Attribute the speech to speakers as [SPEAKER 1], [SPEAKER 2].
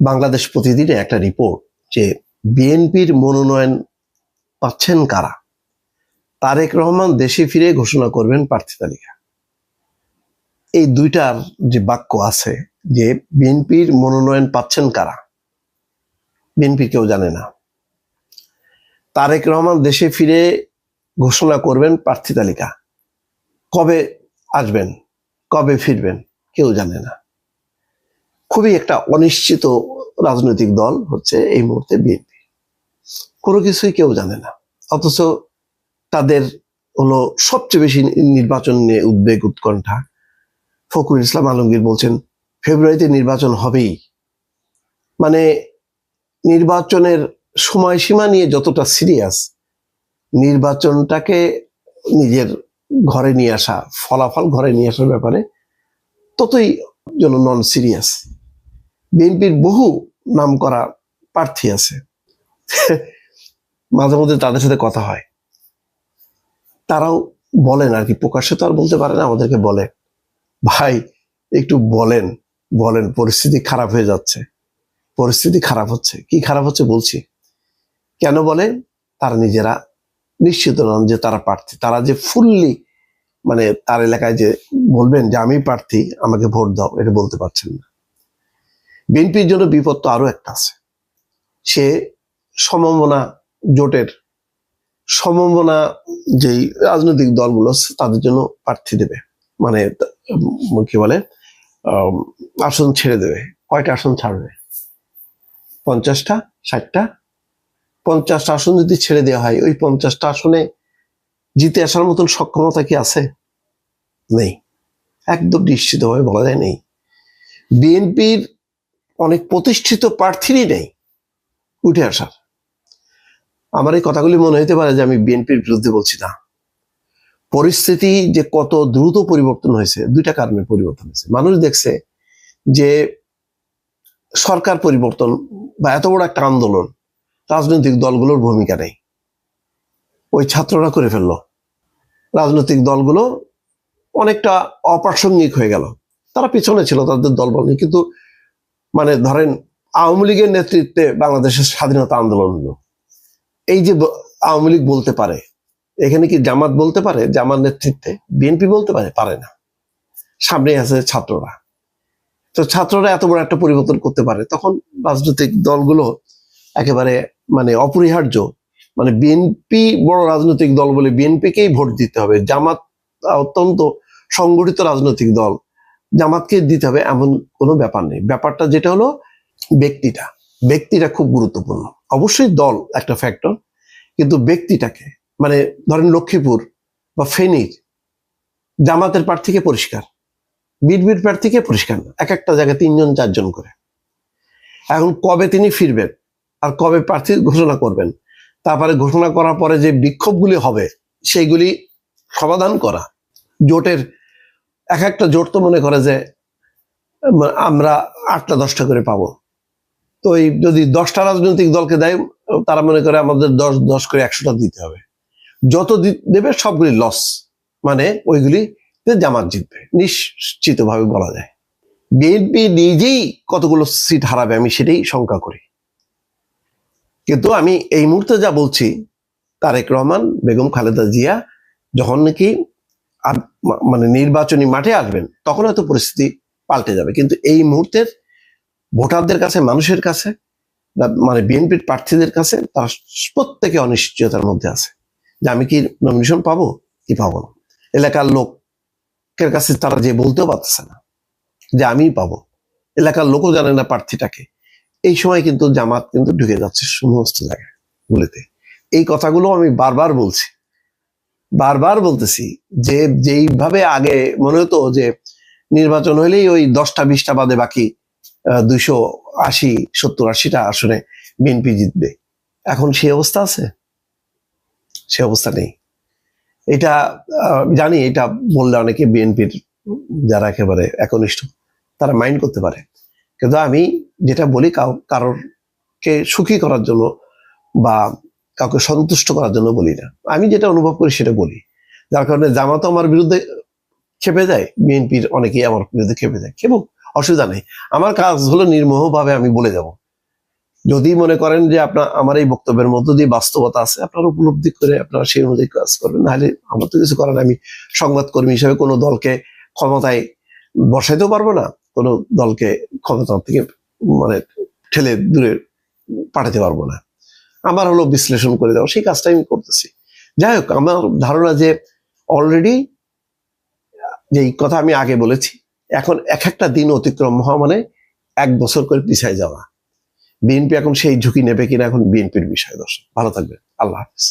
[SPEAKER 1] বাংলাদেশ প্রতিদিনে একটা রিপোর্ট যে বিএনপির মনোনয়ন পাচ্ছেন কারা। তারেক রহমান দেশে ফিরে ঘোষণা করবেন প্রার্থী তালিকা। এই দুইটার যে বাক্য আছে যে বিএনপির মনোনয়ন পাচ্ছেন কারা, বিএনপি কেউ জানে না। তারেক রহমান দেশে ফিরে ঘোষণা করবেন প্রার্থী তালিকা, কবে আসবেন কবে ফিরবেন কেউ জানে না। খুবই একটা অনিশ্চিত রাজনৈতিক দল হচ্ছে এই মুহূর্তে বিএনপি, কোনো কিছুই কেউ জানে না। অথচ তাদের হলো সবচেয়ে বেশি নির্বাচন নিয়ে উদ্বেগ উৎকণ্ঠা। ফখরুল ইসলাম আলমগীর বলছেন ফেব্রুয়ারিতে নির্বাচন হবেই। মানে নির্বাচনের সময়সীমা নিয়ে যতটা সিরিয়াস, নির্বাচনটাকে নিজের ঘরে নিয়ে আসা, ফলাফল ঘরে নিয়ে আসার ব্যাপারে ততই যেন নন সিরিয়াস। বিএনপির বহু নাম করা প্রার্থী আছে, মাঝে মধ্যে তাদের সাথে কথা হয়, তারাও বলেন আর কি, প্রকাশ্যে তো আর বলতে পারে না, আমাদেরকে বলে ভাই একটু বলেন বলেন, পরিস্থিতি খারাপ হয়ে যাচ্ছে, পরিস্থিতি খারাপ হচ্ছে। কি খারাপ হচ্ছে বলছি, কেন বলে তারা নিজেরা নিশ্চিত নন যে তারা প্রার্থী। তারা যে ফুললি মানে তার এলাকায় যে বলবেন যে আমি প্রার্থী আমাকে ভোট দাও, এটা বলতে পারছেন না। বিএনপির জন্য বিপদ তো আরো একটা আছে, সে সমমনা জোটের সমমনা যেই রাজনৈতিক দলগুলো তাদের জন্য প্রার্থী দেবে, মানে কি বলে আসন ছেড়ে দেবে। কয়টা আসন ছাড়বে? 50টা 60টা? 50টা আসন যদি ছেড়ে দেওয়া হয়, ওই 50টা আসনে জিতে আসার মতন সক্ষমতা কি আছে? নেই, একদম নিশ্চিতভাবে বলা যায় নেই। বিএনপির অনেক প্রতিষ্ঠিত প্রার্থীরই নেই উঠে আসার। আমার এই কথাগুলি মনে হতে পারে যে আমি বিএনপির বিরুদ্ধে বলছি, না। পরিস্থিতি যে কত দ্রুত পরিবর্তন হয়েছে, দুইটা কারণে পরিবর্তন হয়েছে। মানুষ দেখছে যে সরকার পরিবর্তন বা এত বড় একটা আন্দোলন রাজনৈতিক দলগুলোর ভূমিকা নেই, ওই ছাত্ররা করে ফেললো। রাজনৈতিক দলগুলো অনেকটা অপ্রাসঙ্গিক হয়ে গেল, তারা পিছনে ছিল, তাদের দলবল নেই। কিন্তু মানে ধরেন আওয়ামী লীগের নেতৃত্বে বাংলাদেশের স্বাধীনতা আন্দোলন হলো, এই যে আওয়ামী লীগ বলতে পারে, এখানে কি জামাত বলতে পারে যে আমার নেতৃত্বে? বিএনপি বলতে পারে? পারে না। সামনে আছে ছাত্ররা। তো ছাত্ররা এত বড় একটা পরিবর্তন করতে পারে, তখন রাজনৈতিক দলগুলো একেবারে মানে অপরিহার্য, মানে বিএনপি বড় রাজনৈতিক দল বলে বিএনপিকেই ভোট দিতে হবে। জামাত অত্যন্ত সংগঠিত রাজনৈতিক দল, জামাতকে দিতে হবে এমন কোনো ব্যাপার নেই। ব্যাপারটা যেটা হলো ব্যক্তিটা খুব গুরুত্বপূর্ণ। অবশ্যই দল একটা ফ্যাক্টর, কিন্তু ব্যক্তিটাকে, মানে ধরেন লক্ষ্মীপুর বা ফেনীর জামাতের প্রার্থীকে পরিষ্কার, বিএনপির প্রার্থীকে পরিষ্কার না, এক একটা জায়গায় 3জন 4জন করে। এখন কবে তিনি ফিরবেন আর কবে প্রার্থী ঘোষণা করবেন, তারপরে ঘোষণা করার পরে যে বিক্ষোভগুলি হবে সেইগুলি সমাধান করা। জোটের এক একটা জোট তো মনে করে যে আমরা 8টা 10টা করে পাবো, তো এই যদি 10টা রাজনৈতিক দলকে দেয়, তারা মনে করে আমাদের 10 করে 100টা দিতে হবে। যত দেবে সবগুলি লস, মানে ওইগুলি জামাত জিতবে নিশ্চিতভাবে বলা যায়। বিএনপি নিজেই কতগুলো সিট হারাবে আমি সেটাই শঙ্কা করি। কিন্তু আমি এই মুহূর্তে যা বলছি, তারেক রহমান, বেগম খালেদা জিয়া যখন নাকি মানে নির্বাচনী মাঠে আসবেন তখন হয়তো পরিস্থিতি পাল্টে যাবে। কিন্তু এই মুহূর্তের ভোটারদের কাছে, মানুষের কাছে, মানে বিএনপির প্রার্থীদের কাছে তারা প্রত্যেকে অনিশ্চয়তার মধ্যে আছে যে আমি কি নমিনেশন পাবো কি পাবো না। এলাকার লোকের কাছে তারা যে বলতেও পারতেছে না যে আমিই পাবো, এলাকার লোকও জানে না প্রার্থীটাকে। এই সময় কিন্তু জামাত কিন্তু ঢুকে যাচ্ছে সমস্ত জায়গায় গুলিতে। এই কথাগুলো আমি বারবার বলতেছি যে যেইভাবে আগে মনে হতো যে নির্বাচন হলেই ওই 10টা 20টা বাদে বাকি 280 70 80টা আসনে বিএনপি জিতবে, এখন সে অবস্থা আছে? সে অবস্থা নেই। এটা জানি, এটা বললে অনেকে বিএনপির যারা একেবারে একনিষ্ঠ তারা মাইন্ড করতে পারে, কিন্তু আমি যেটা বলি কারোরকে সুখী করার জন্য বা কাউকে সন্তুষ্ট করার জন্য বলি না, আমি যেটা অনুভব করি সেটা বলি। যার কারণে জামাতও আমার বিরুদ্ধে খেপে যায়, বিএনপির অনেকেই আমার বিরুদ্ধে খেপে যায়। অসুবিধা নেই। আমার কাজ হলো নির্মোহভাবে আমি বলে যাব। যদি মনে করেন যে আপনার আমার এই বক্তব্যের মধ্য দিয়ে বাস্তবতা আছে, আপনারা উপলব্ধি করে আপনারা সেই অনুযায়ী কাজ করবেন। নাহলে আমার তো কিছু করার, আমি সংবাদকর্মী হিসেবে কোনো দলকে ক্ষমতায় বসাইতেও পারবো না, কোনো দলকে ক্ষমতা থেকে মানে ঠেলে দূরে পাঠাতে পারবো না। আমার হলো বিশ্লেষণ করে দেওয়া, সেই কাজটাই আমি করতেছি। যাই হোক, আমার ধারণা যে অলরেডি যেই কথা আমি আগে বলেছি, এখন এক একটা দিন অতিক্রম হওয়া মানে 1 বছর করে পিছায় যাওয়া। বিএনপি এখন সেই ঝুঁকি নেবে কিনা এখন বিএনপির বিষয়। দর্শক ভালো থাকবেন, আল্লাহ হাফিজ।